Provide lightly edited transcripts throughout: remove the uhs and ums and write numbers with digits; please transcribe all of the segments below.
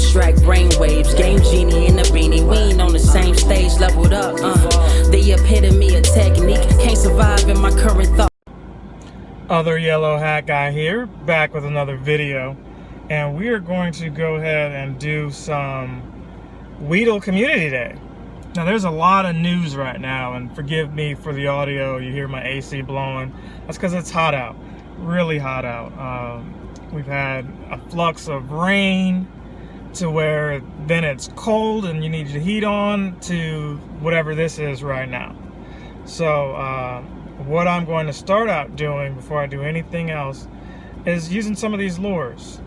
abstract brainwaves. Game genie in the beanie, we ain't on the same stage, leveled up. The epitome of technique, can't survive in my current thought. Other yellow hat guy here, back with another video, and we are going to go ahead and do some Weedle Community Day. Now there's a lot of news right now, and forgive me for the audio, you hear my AC blowing. That's because it's hot out, really hot out. We've had a flux of rain to where then it's cold and you need your heat on to whatever this is right now. So what I'm going to start out doing before I do anything else is using some of these lures.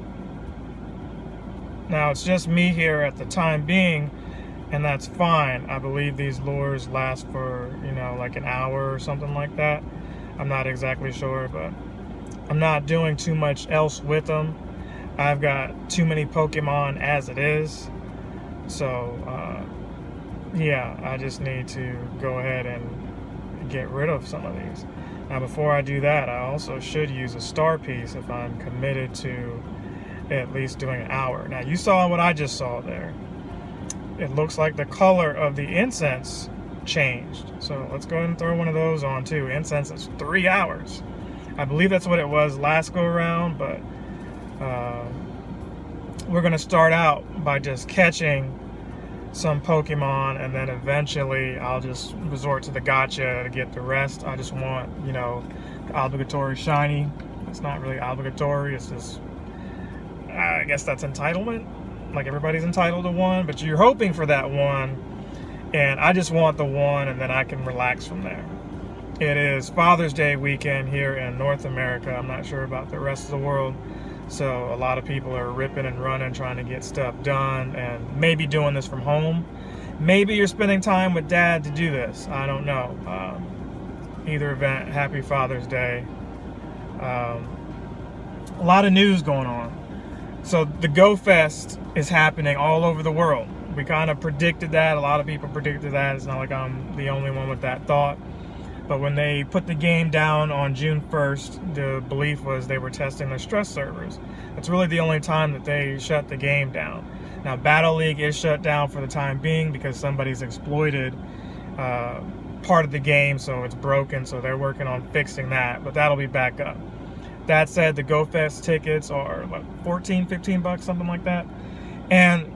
Now it's just me here at the time being, and that's fine. I believe these lures last for, you know, like an hour or something like that. I'm not exactly sure, but I'm not doing too much else with them. I've got too many Pokemon as it is. So, yeah, I just need to go ahead and get rid of some of these. Now, before I do that, I also should use a star piece if I'm committed to at least doing an hour. Now, you saw what I just saw there. It looks like the color of the incense changed. So let's go ahead and throw one of those on too. Incense is 3 hours. I believe that's what it was last go around, but we're going to start out by just catching some Pokemon, and then eventually I'll just resort to the gacha to get the rest. I just want, you know, the obligatory shiny. It's not really obligatory, it's just, I guess that's entitlement. Like, everybody's entitled to one, but you're hoping for that one, and I just want the one, and then I can relax from there. It is Father's Day weekend here in North America. I'm not sure about the rest of the world, so a lot of people are ripping and running trying to get stuff done, and maybe doing this from home. Maybe you're spending time with Dad to do this. I don't know. Either event, happy Father's Day. A lot of news going on. So the Go Fest is happening all over the world. We kind of predicted that. A lot of people predicted that. It's not like I'm the only one with that thought. But when they put the game down on June 1st, the belief was they were testing their stress servers. That's really the only time that they shut the game down. Now, Battle League is shut down for the time being because somebody's exploited part of the game, so it's broken. So they're working on fixing that, but that'll be back up. That said, the Go Fest tickets are what, 14, 15 bucks, something like that. And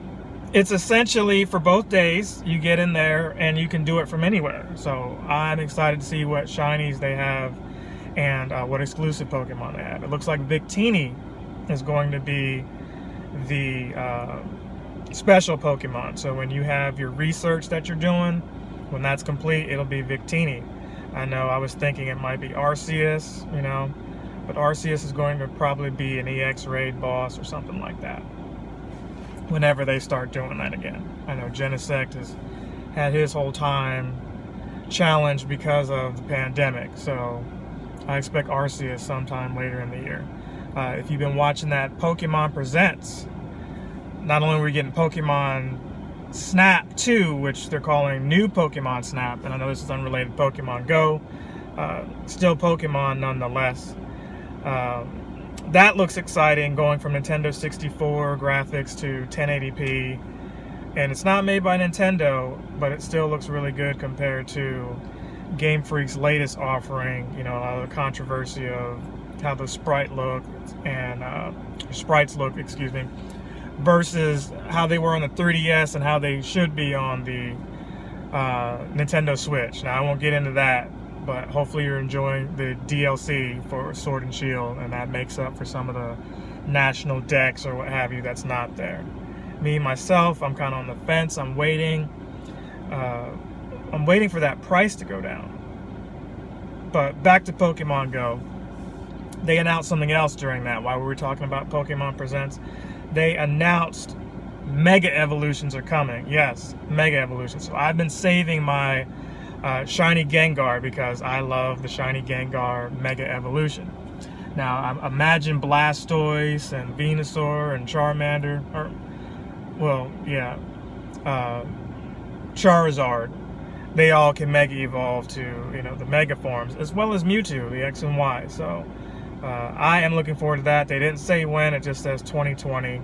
it's essentially for both days, you get in there and you can do it from anywhere. So I'm excited to see what shinies they have and what exclusive Pokemon they have. It looks like Victini is going to be the special Pokemon. So when you have your research that you're doing, when that's complete, it'll be Victini. I know I was thinking it might be Arceus, you know, but Arceus is going to probably be an EX raid boss or something like that whenever they start doing that again. I know Genesect has had his whole time challenged because of the pandemic, so I expect Arceus sometime later in the year. If you've been watching that Pokemon Presents, not only are we getting Pokemon Snap 2, which they're calling New Pokemon Snap, and I know this is unrelated to Pokemon Go, still Pokemon nonetheless. That looks exciting, going from Nintendo 64 graphics to 1080p, and it's not made by Nintendo, but it still looks really good compared to Game Freak's latest offering. You know, a lot of the controversy of how the sprites look, excuse me, versus how they were on the 3DS and how they should be on the Nintendo Switch. Now, I won't get into that, but hopefully you're enjoying the DLC for Sword and Shield, and that makes up for some of the national decks or what have you that's not there. Me, myself, I'm kind of on the fence. I'm waiting for that price to go down. But back to Pokemon Go. They announced something else during that while we were talking about Pokemon Presents. They announced Mega Evolutions are coming. Yes, Mega Evolutions. So I've been saving my Shiny Gengar because I love the Shiny Gengar Mega Evolution. Now, imagine Blastoise and Venusaur and Charmander, or, well, yeah, Charizard. They all can Mega Evolve to, you know, the Mega forms, as well as Mewtwo, the X and Y. So I am looking forward to that. They didn't say when, it just says 2020.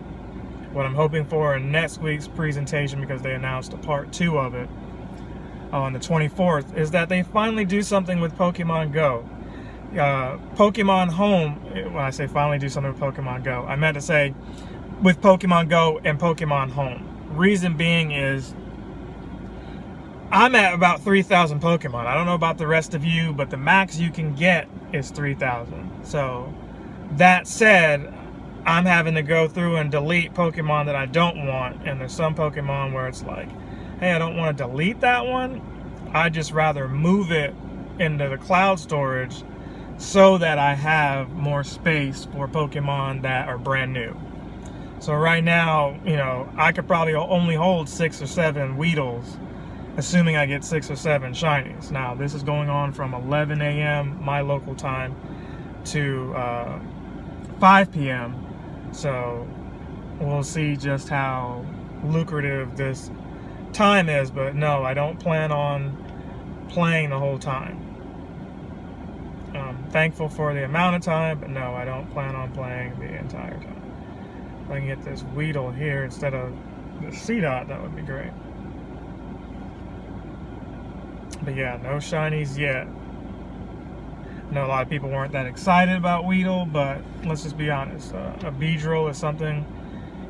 what I'm hoping for in next week's presentation, because they announced a part 2 of it on the 24th, is that they finally do something with Pokemon Go. Pokemon Home, when I say finally do something with Pokemon Go, I meant to say with Pokemon Go and Pokemon Home. Reason being is I'm at about 3,000 Pokemon. I don't know about the rest of you, but the max you can get is 3,000. So that said, I'm having to go through and delete Pokemon that I don't want, and there's some Pokemon where it's like, hey, I don't want to delete that one. I'd just rather move it into the cloud storage so that I have more space for Pokemon that are brand new. So right now, you know, I could probably only hold 6 or 7 Weedles, assuming I get 6 or 7 shinies. Now, this is going on from 11 a.m. my local time to 5 p.m. So we'll see just how lucrative this time is. But no, I don't plan on playing the whole time. I'm thankful for the amount of time, but no, I don't plan on playing the entire time. If I can get this Weedle here instead of the C-Dot, that would be great. But yeah, no shinies yet. I know a lot of people weren't that excited about Weedle, but let's just be honest. A Beedrill is something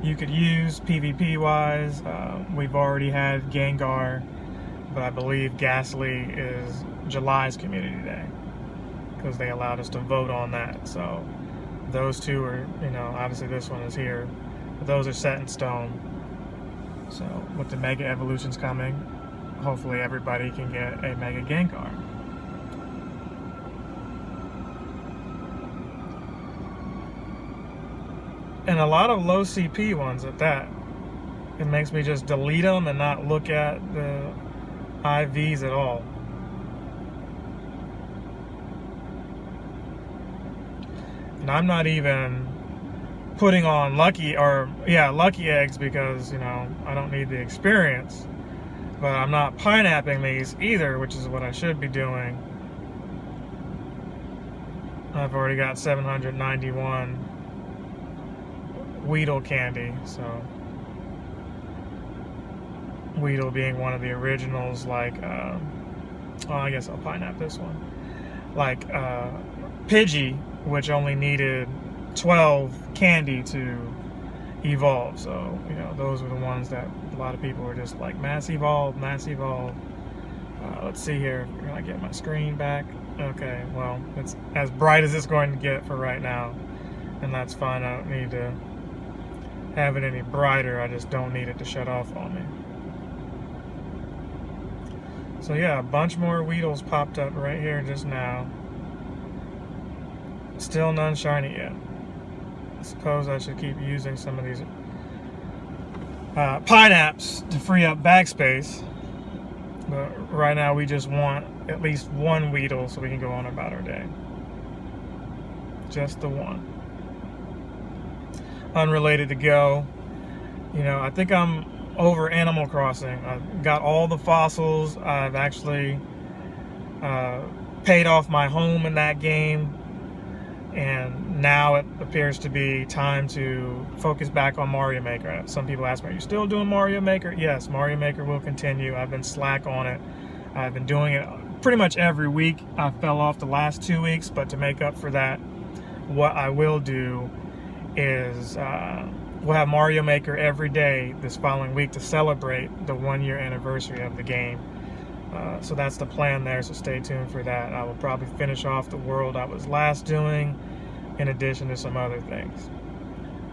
you could use PvP-wise. We've already had Gengar, but I believe Ghastly is July's Community Day, because they allowed us to vote on that. So those two are, you know, obviously this one is here, but those are set in stone. So with the Mega Evolutions coming, hopefully everybody can get a Mega Gengar. And a lot of low CP ones at that. It makes me just delete them and not look at the IVs at all. And I'm not even putting on lucky eggs because, you know, I don't need the experience. But I'm not pineapping these either, which is what I should be doing. I've already got 791 Weedle candy, so Weedle being one of the originals, like well, I guess I'll pineapple this one, like Pidgey, which only needed 12 candy to evolve. So, you know, those were the ones that a lot of people were just like, mass evolve, mass evolve. Let's see here, can I get my screen back? Okay, well, it's as bright as it's going to get for right now, and that's fine. I don't need to have it any brighter. I just don't need it to shut off on me. So yeah, a bunch more Weedles popped up right here just now. Still none shiny yet. I suppose I should keep using some of these pineapps to free up bag space. But right now we just want at least one Weedle so we can go on about our day. Just the one. Unrelated to Go, you know, I think I'm over Animal Crossing. I've got all the fossils. I've actually paid off my home in that game, and now it appears to be time to focus back on Mario Maker. Some people ask me, are you still doing Mario Maker? Yes, Mario Maker will continue. I've been slack on it. I've been doing it pretty much every week. I fell off the last 2 weeks, but to make up for that, what I will do is we'll have Mario Maker every day this following week to celebrate the 1-year anniversary of the game. So that's the plan there, so stay tuned for that. I will probably finish off the world I was last doing, in addition to some other things.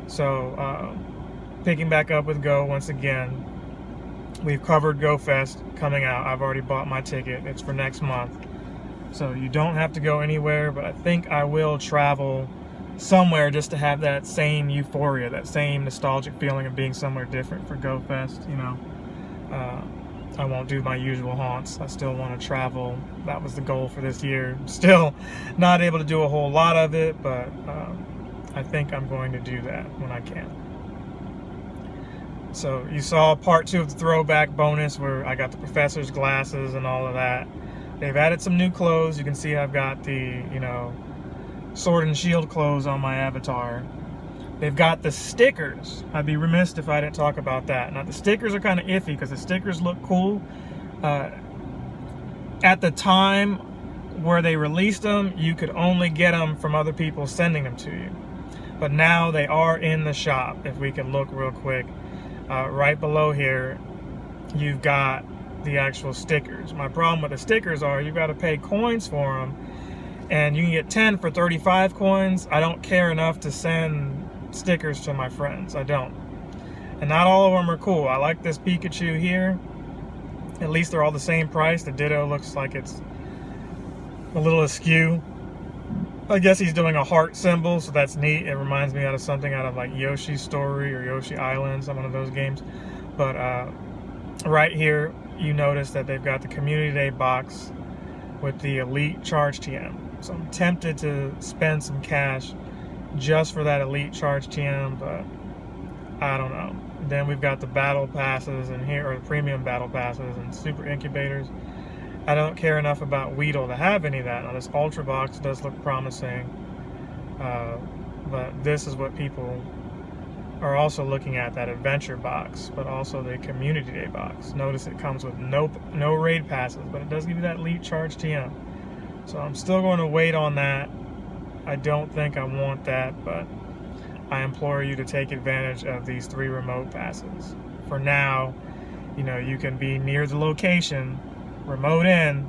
So picking back up with Go once again, we've covered Go Fest coming out. I've already bought my ticket. It's for next month. So you don't have to go anywhere, but I think I will travel somewhere just to have that same euphoria, that same nostalgic feeling of being somewhere different for Go Fest, you know. I won't do my usual haunts. I still want to travel. That was the goal for this year. Still not able to do a whole lot of it, but I think I'm going to do that when I can. So you saw part 2 of the throwback bonus where I got the professor's glasses and all of that. They've added some new clothes. You can see I've got the, you know, Sword and Shield clothes on my avatar. They've got the stickers. I'd be remiss if I didn't talk about that. Now, the stickers are kind of iffy because the stickers look cool. At the time where they released them, you could only get them from other people sending them to you. But now they are in the shop. If we can look real quick, right below here, you've got the actual stickers. My problem with the stickers are you've got to pay coins for them, and you can get 10 for 35 coins. I don't care enough to send stickers to my friends. I don't. And not all of them are cool. I like this Pikachu here. At least they're all the same price. The Ditto looks like it's a little askew. I guess he's doing a heart symbol, so that's neat. It reminds me of something out of like Yoshi's Story or Yoshi Island, some one of those games. But right here, you notice that they've got the Community Day box with the Elite Charge TM. So I'm tempted to spend some cash just for that Elite Charge TM, but I don't know. Then we've got the Battle Passes in here, or the Premium Battle Passes and Super Incubators. I don't care enough about Weedle to have any of that. Now, this Ultra Box does look promising, but this is what people are also looking at, that Adventure Box, but also the Community Day Box. Notice it comes with no raid passes, but it does give you that Elite Charge TM. So I'm still going to wait on that. I don't think I want that, but I implore you to take advantage of these 3 remote passes. For now, you know, you can be near the location, remote in,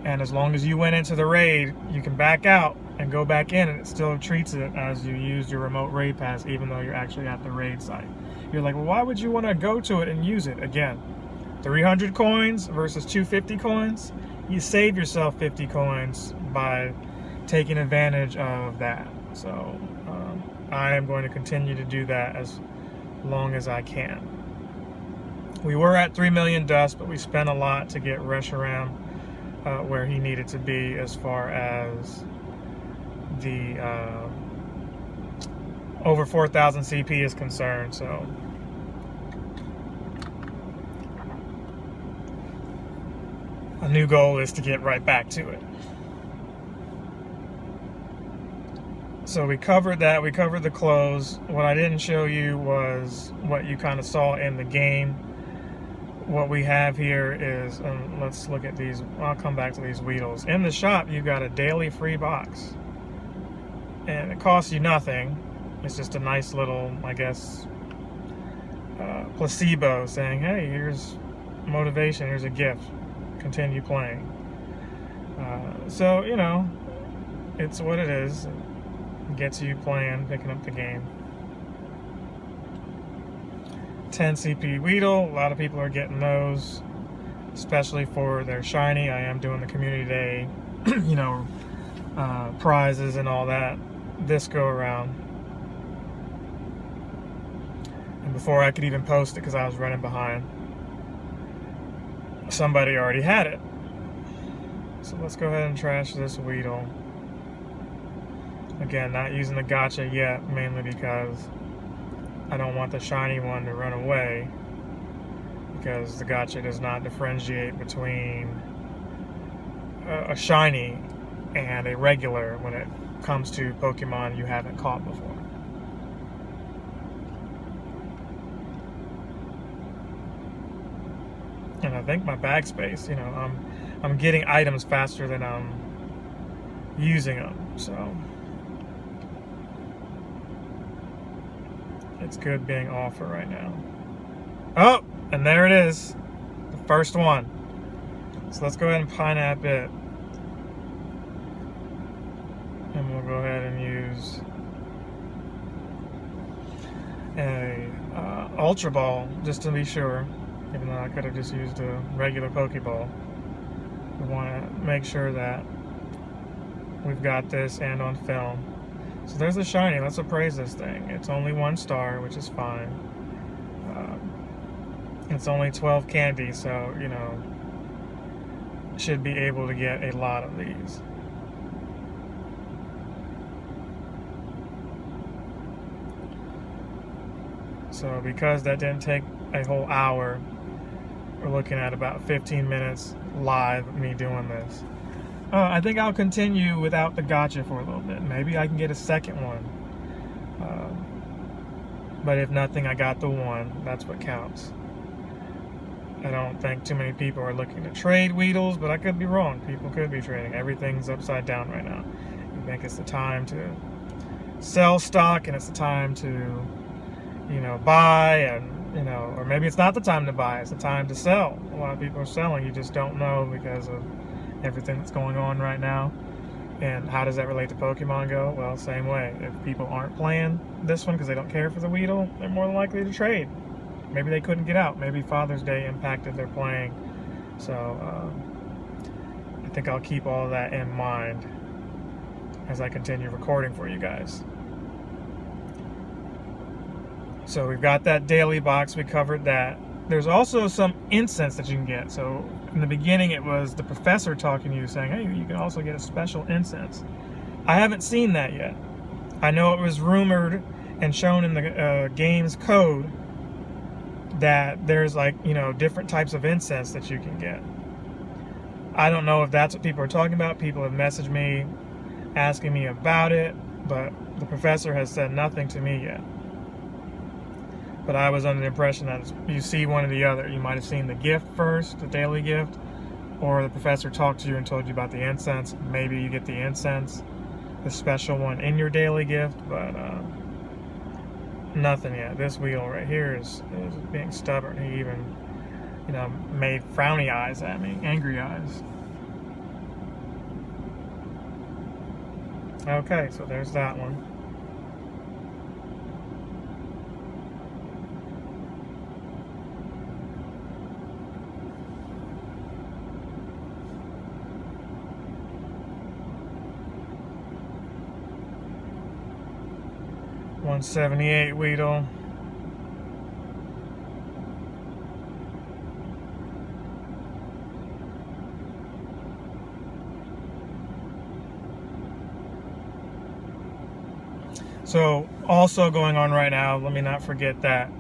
and as long as you went into the raid, you can back out and go back in, and it still treats it as you used your remote raid pass, even though you're actually at the raid site. You're like, well, why would you want to go to it and use it? Again, 300 coins versus 250 coins. You save yourself 50 coins by taking advantage of that. So I am going to continue to do that as long as I can. We were at 3 million dust, but we spent a lot to get Reshiram where he needed to be as far as the over 4,000 CP is concerned. So a new goal is to get right back to it. So we covered that. We covered the clothes. What I didn't show you was what you kind of saw in the game. What we have here is, let's look at these. I'll come back to these Weedles. In the shop, you've got a daily free box. And it costs you nothing. It's just a nice little, I guess, placebo saying, hey, here's motivation, here's a gift. Continue playing. So, you know, it's what it is. It gets you playing, picking up the game. 10 CP Weedle, a lot of people are getting those, especially for their shiny. I am doing the Community Day, you know, prizes and all that this go around. And before I could even post it, because I was running behind, somebody already had it. So let's go ahead and trash this Weedle. Again, not using the gacha yet, mainly because I don't want the shiny one to run away, because the gacha does not differentiate between a shiny and a regular when it comes to Pokemon you haven't caught before. And I think my bag space, you know, I'm getting items faster than I'm using them, so it's good being offer right now. Oh, and there it is, the first one. So let's go ahead and pineapple it, and we'll go ahead and use a Ultra Ball just to be sure. Even though I could have just used a regular Pokeball. We want to make sure that we've got this and on film. So there's the shiny. Let's appraise this thing. It's only 1 star, which is fine. It's only 12 candy, so, you know, should be able to get a lot of these. So because that didn't take a whole hour, we're looking at about 15 minutes live of me doing this. I think I'll continue without the gacha for a little bit. Maybe I can get a second one. But if nothing, I got the one. That's what counts. I don't think too many people are looking to trade Weedles, but I could be wrong. People could be trading. Everything's upside down right now. You think it's the time to sell stock, and it's the time to, buy, and, or maybe it's not the time to buy. It's the time to sell. A lot of people are selling. You just don't know because of everything that's going on right now. And how does that relate to Pokemon Go? Well, same way. If people aren't playing this one because they don't care for the Weedle, they're more than likely to trade. Maybe they couldn't get out. Maybe Father's Day impacted their playing. So I think I'll keep all that in mind as I continue recording for you guys. So we've got that daily box. We covered that. There's also some incense that you can get. So in the beginning, it was the professor talking to you saying, hey, you can also get a special incense. I haven't seen that yet. I know it was rumored and shown in the game's code that there's different types of incense that you can get. I don't know if that's what people are talking about. People have messaged me asking me about it, but the professor has said nothing to me yet. But I was under the impression that you see one or the other. You might have seen the gift first, the daily gift, or the professor talked to you and told you about the incense. Maybe you get the incense, the special one, in your daily gift, but nothing yet. This Weedle right here is being stubborn. He even, made frowny eyes at me, angry eyes. Okay, so there's that one. $178 Weedle. So also going on right now, let me not forget that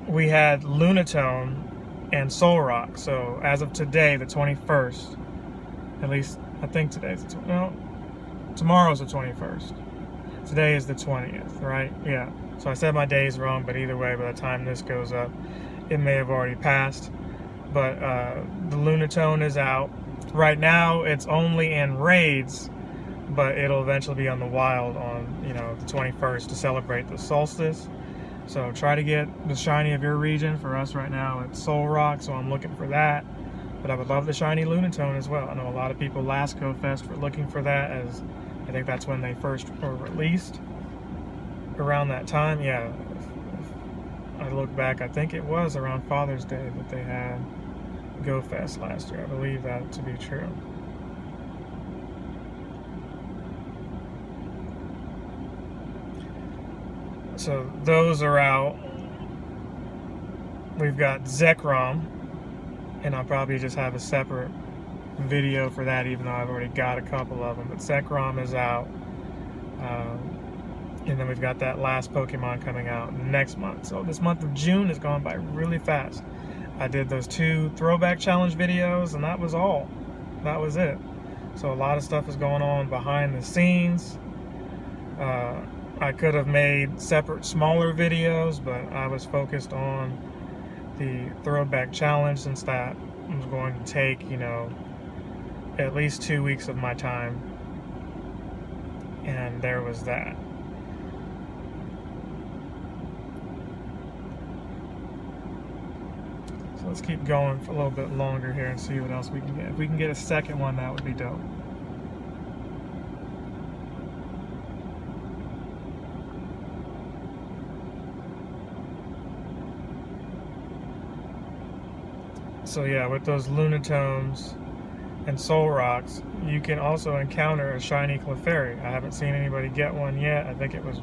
we had Lunatone and Soul Rock. So as of today, the 21st, at least I think today's tomorrow's the 21st. Today is the 20th, right? Yeah. So I said my days wrong, but either way, by the time this goes up, it may have already passed. But the Lunatone is out. Right now, it's only in raids, but it'll eventually be on the wild on, the 21st to celebrate the solstice. So try to get the shiny of your region. For us right now, it's Soul Rock, so I'm looking for that. But I would love the shiny Lunatone as well. I know a lot of people last Go Fest were looking for that, as I think that's when they first were released. Around that time, yeah. If I look back, I think it was around Father's Day that they had Go Fest last year. I believe that to be true. So those are out. We've got Zekrom, and I'll probably just have a separate video for that, even though I've already got a couple of them. But Zekrom is out, and then we've got that last Pokemon coming out next month. So this month of June has gone by really fast. I did those 2 throwback challenge videos, and that was all. That was it. So a lot of stuff is going on behind the scenes. I could have made separate smaller videos, but I was focused on the throwback challenge, since that was going to take, at least 2 weeks of my time. And there was that. So let's keep going for a little bit longer here and see what else we can get. If we can get a second one, that would be dope. So yeah, with those Lunatones and Soul Rocks, you can also encounter a shiny Clefairy. I haven't seen anybody get one yet. I think it was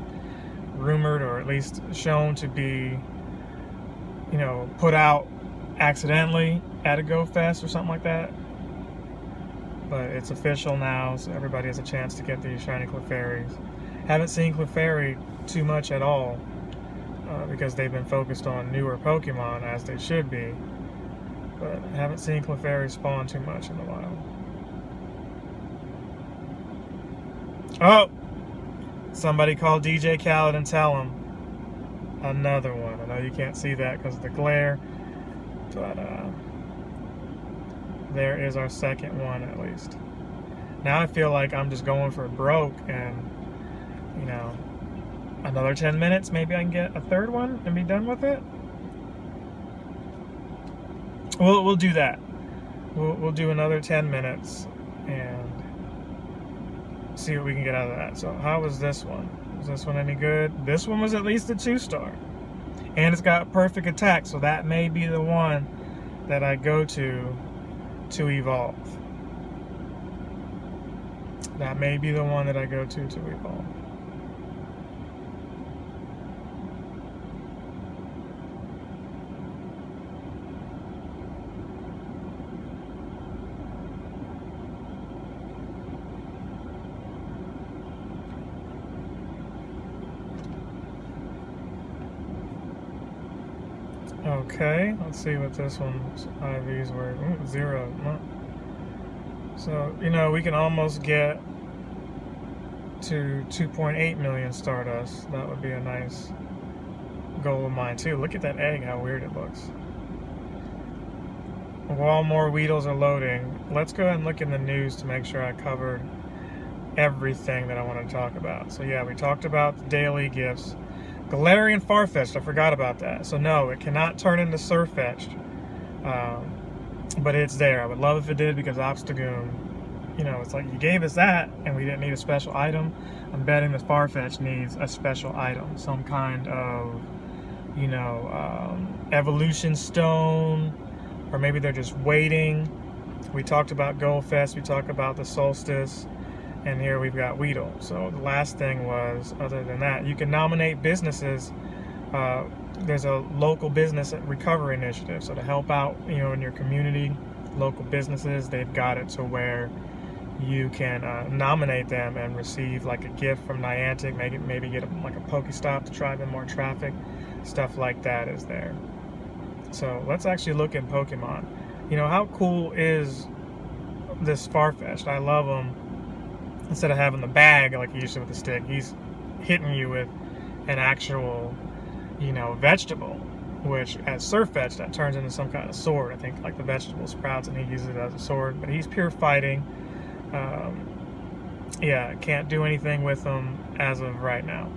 rumored, or at least shown to be, put out accidentally at a Go Fest or something like that. But it's official now, so everybody has a chance to get these shiny Clefairies. Haven't seen Clefairy too much at all, because they've been focused on newer Pokemon, as they should be. But I haven't seen Clefairy spawn too much in the wild. Oh! Somebody call DJ Khaled and tell him. Another one. I know you can't see that because of the glare, but there is our second one at least. Now I feel like I'm just going for broke, and you know, another 10 minutes, maybe I can get a third one and be done with it. We'll do that. We'll do another 10 minutes and see what we can get out of that. So how was this one? Was this one any good? This one was at least a 2-star. And it's got perfect attack, so that may be the one that I go to evolve. That may be the one that I go to evolve. Okay, let's see what this one's IVs were. Ooh, 0. So, you know, we can almost get to 2.8 million Stardust. That would be a nice goal of mine, too. Look at that egg, how weird it looks. While more Weedles are loading, let's go ahead and look in the news to make sure I covered everything that I want to talk about. So, yeah, we talked about the daily gifts. Galarian Farfetch'd, I forgot about that. So no, it cannot turn into Surfetch'd, but it's there. I would love if it did, because Obstagoon, you know, it's like you gave us that and we didn't need a special item. I'm betting that Farfetch'd needs a special item, some kind of, you know, evolution stone, or maybe they're just waiting. We talked about Goldfest, we talked about the Solstice, and here we've got Weedle. So the last thing was, other than that, you can nominate businesses. There's a local business recovery initiative. So to help out, you know, in your community, local businesses, they've got it to where you can nominate them and receive like a gift from Niantic, maybe get like a Pokestop to drive in more traffic. Stuff like that is there. So let's actually look at Pokemon. You know, how cool is this Farfetch'd? I love him. Instead of having the bag like he used to with the stick, he's hitting you with an actual, you know, vegetable, which at Surfetch'd that turns into some kind of sword. I think like the vegetable sprouts and he uses it as a sword, but he's pure fighting. Yeah, can't do anything with him as of right now,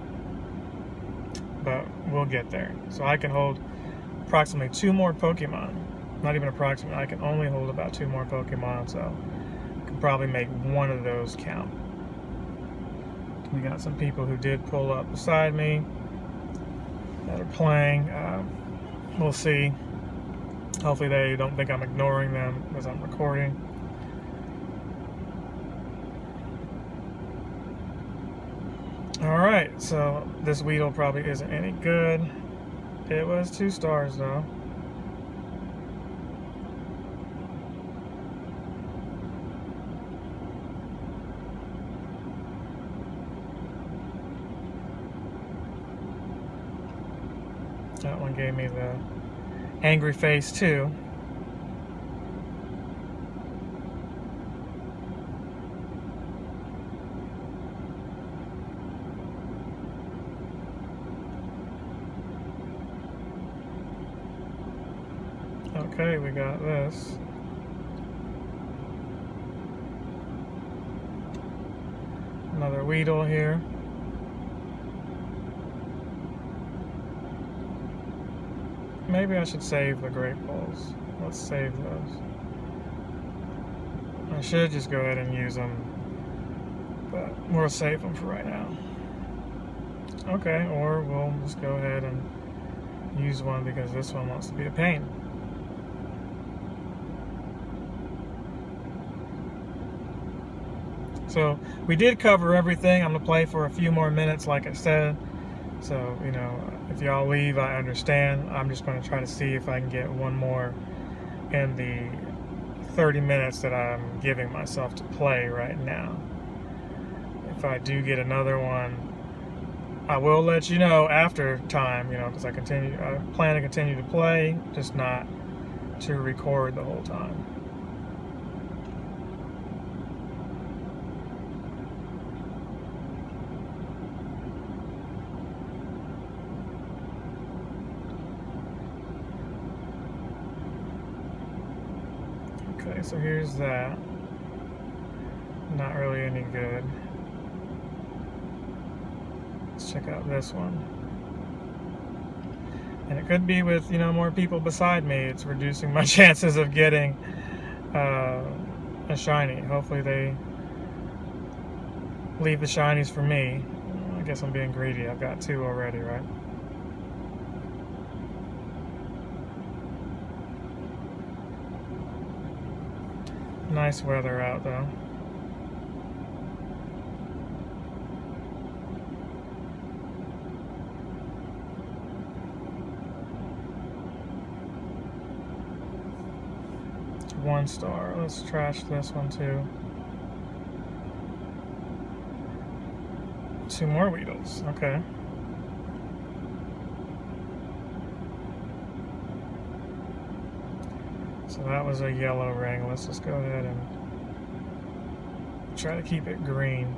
but we'll get there. So I can hold approximately 2 more Pokemon. Not even approximately, I can only hold about 2 more Pokemon, so probably make one of those count. We got some people who did pull up beside me that are playing. We'll see. Hopefully they don't think I'm ignoring them as I'm recording. Alright, so this Weedle probably isn't any good. It was 2 stars though. That one gave me the angry face too. Okay, we got this. Another Weedle here. Maybe I should save the Great Balls. Let's save those. I should just go ahead and use them, but we'll save them for right now. Okay, or we'll just go ahead and use one because this one wants to be a pain. So we did cover everything. I'm gonna play for a few more minutes, like I said. So, you know, if y'all leave, I understand. I'm just going to try to see if I can get one more in the 30 minutes that I'm giving myself to play right now. If I do get another one, I will let you know after time, you know, because I plan to continue to play, just not to record the whole time. Okay, so here's that. Not really any good. Let's check out this one. And it could be with, more people beside me. It's reducing my chances of getting a shiny. Hopefully they leave the shinies for me. I guess I'm being greedy. I've got 2 already, right? Nice weather out, though. One star. Let's trash this one too. 2 more Weedles. Okay. So that was a yellow ring. Let's just go ahead and try to keep it green.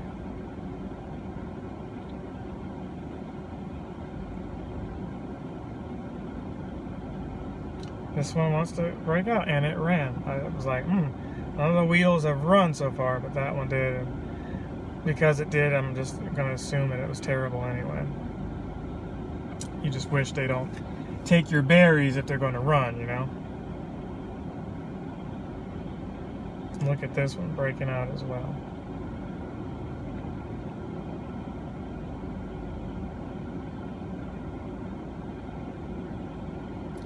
This one wants to break out, and it ran. I was like, none of the Weedles have run so far, but that one did. And because it did, I'm just going to assume that it was terrible anyway. You just wish they don't take your berries if they're going to run, Look at this one breaking out as well.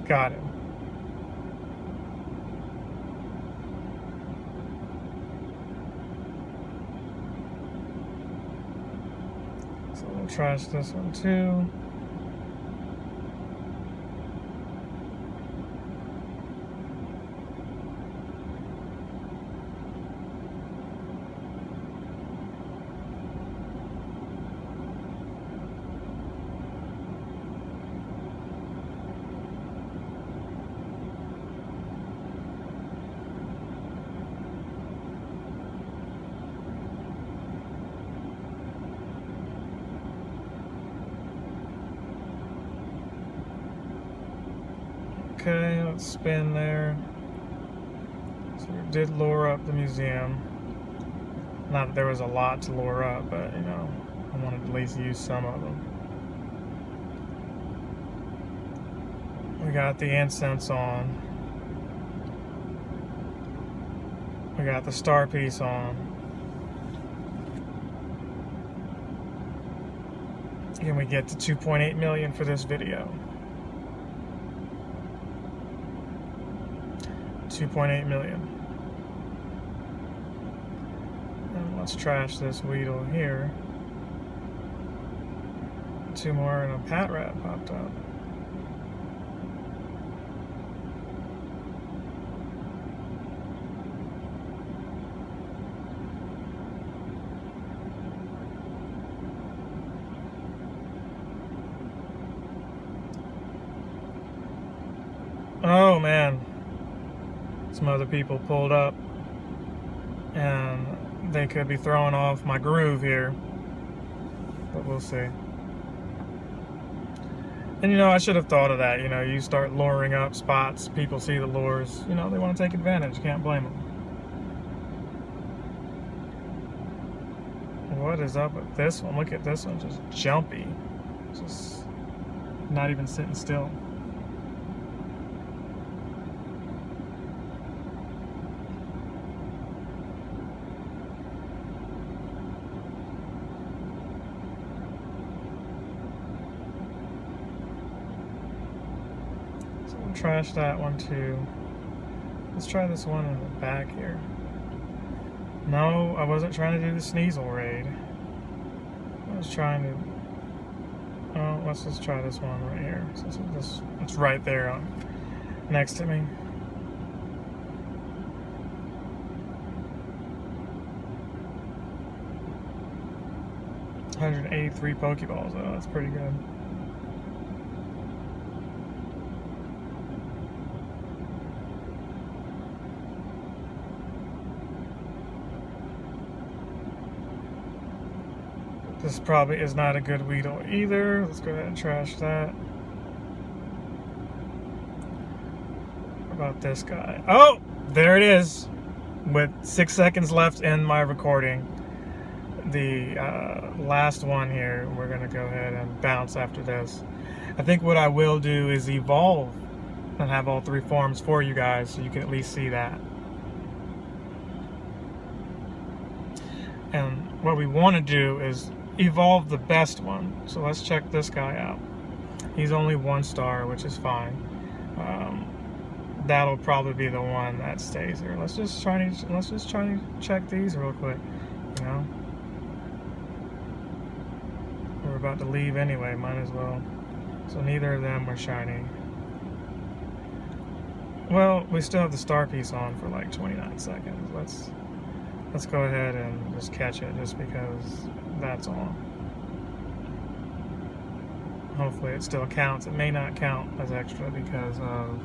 Got it. So we'll trash this one too. Okay, let's spin there. So we did lure up the museum. Not that there was a lot to lure up, but I wanted to at least use some of them. We got the incense on. We got the star piece on. And we get to 2.8 million for this video. 2.8 million. And let's trash this Weedle here. 2 more and a Pat Rat popped up. Oh man. Some other people pulled up and they could be throwing off my groove here, but we'll see. And I should have thought of that. You start luring up spots, people see the lures, they want to take advantage. Can't blame them. What is up with this one? Look at this one, just jumpy, just not even sitting still. Trash that one too. Let's try this one in the back here. No, I wasn't trying to do the Sneasel raid. I was trying to... Oh, let's just try this one right here. Since it's right there next to me. $183 Pokeballs though, that's pretty good. This probably is not a good Weedle either. Let's go ahead and trash that. How about this guy? Oh, there it is. with 6 seconds left in my recording, the last one here, we're gonna go ahead and bounce after this. I think what I will do is evolve and have all 3 forms for you guys so you can at least see that. And what we want to do is evolve the best one. So let's check this guy out. He's only 1 star, which is fine. That'll probably be the one that stays here. Let's just try to check these real quick. You know, we're about to leave anyway. Might as well. So neither of them were shiny. Well, we still have the star piece on for like 29 seconds. Let's go ahead and just catch it just because that's on. Hopefully it still counts. It may not count as extra because of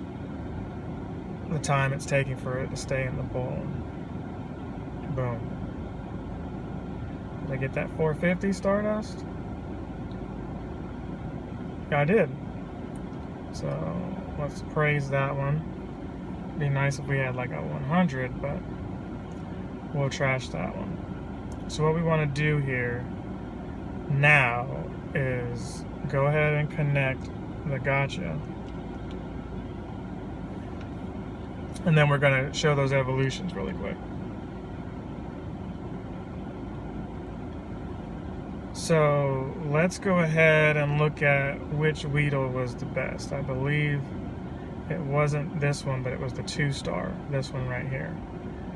the time it's taking for it to stay in the bowl. Boom. Did I get that 450 Stardust? Yeah, I did. So let's praise that one. It'd be nice if we had like a 100, but we'll trash that one. So what we want to do here now is go ahead and connect the gotcha. And then we're going to show those evolutions really quick. So let's go ahead and look at which Weedle was the best. I believe it wasn't this one, but it was the 2-star. This one right here.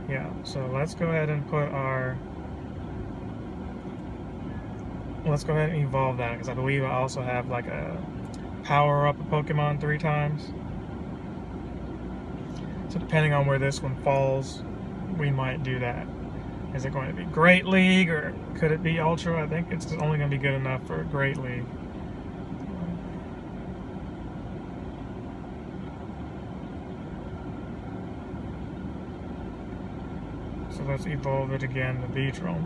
Yeah, so let's go ahead and put our... Let's go ahead and evolve that, because I believe I also have like a power up a Pokemon 3 times. So depending on where this one falls, we might do that. Is it going to be Great League or could it be Ultra? I think it's only going to be good enough for Great League. So let's evolve it again to Beedrill.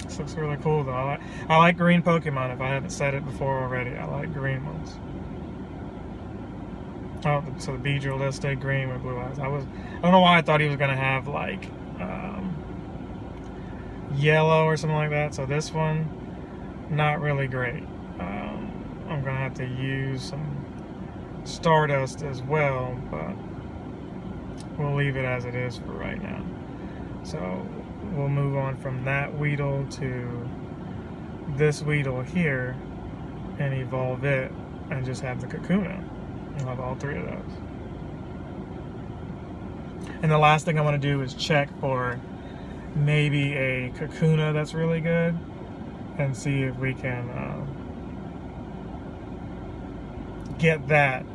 This looks really cool though. I like green Pokemon. If I haven't said it before already, I like green ones. Oh, so the Beedrill does stay green with blue eyes. I don't know why I thought he was gonna have like yellow or something like that. So this one, not really great. I'm gonna have to use some Stardust as well, but we'll leave it as it is for right now. So we'll move on from that Weedle to this Weedle here and evolve it and just have the Kakuna. We'll have all 3 of those. And the last thing I want to do is check for maybe a Kakuna that's really good and see if we can get that,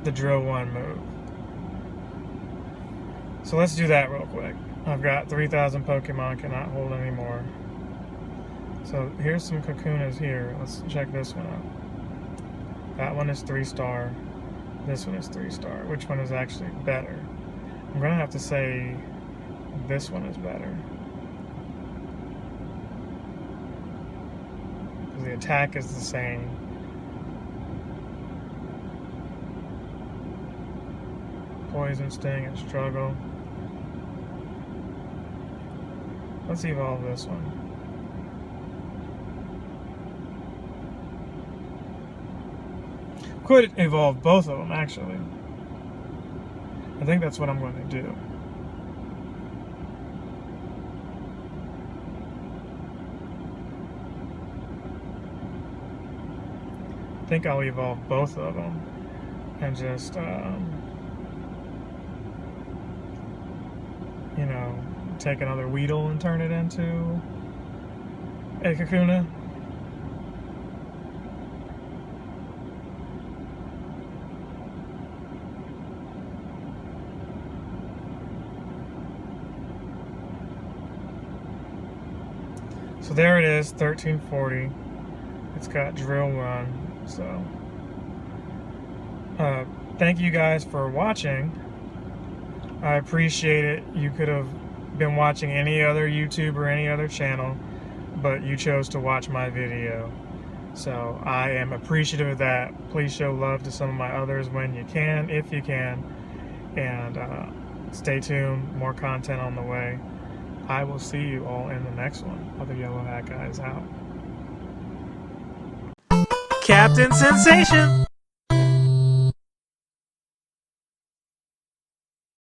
the Drill 1 move. So let's do that real quick. I've got 3,000 Pokemon, cannot hold anymore. So here's some Kakunas here. Let's check this one out. That one is 3-star. This one is 3-star. Which one is actually better? I'm gonna have to say this one is better. Because the attack is the same. Poison, Sting, and Struggle. Let's evolve this one. Could evolve both of them, actually. I think that's what I'm going to do. I think I'll evolve both of them and just, you know, take another Weedle and turn it into a Kakuna. So there it is, 1340. It's got Drill 1. So thank you guys for watching. I appreciate it. You could have been watching any other YouTube or any other channel, but you chose to watch my video. So I am appreciative of that. Please show love to some of my others when you can, if you can. And stay tuned, more content on the way. I will see you all in the next one. Other Yellow Hat Guys out. Captain Sensation!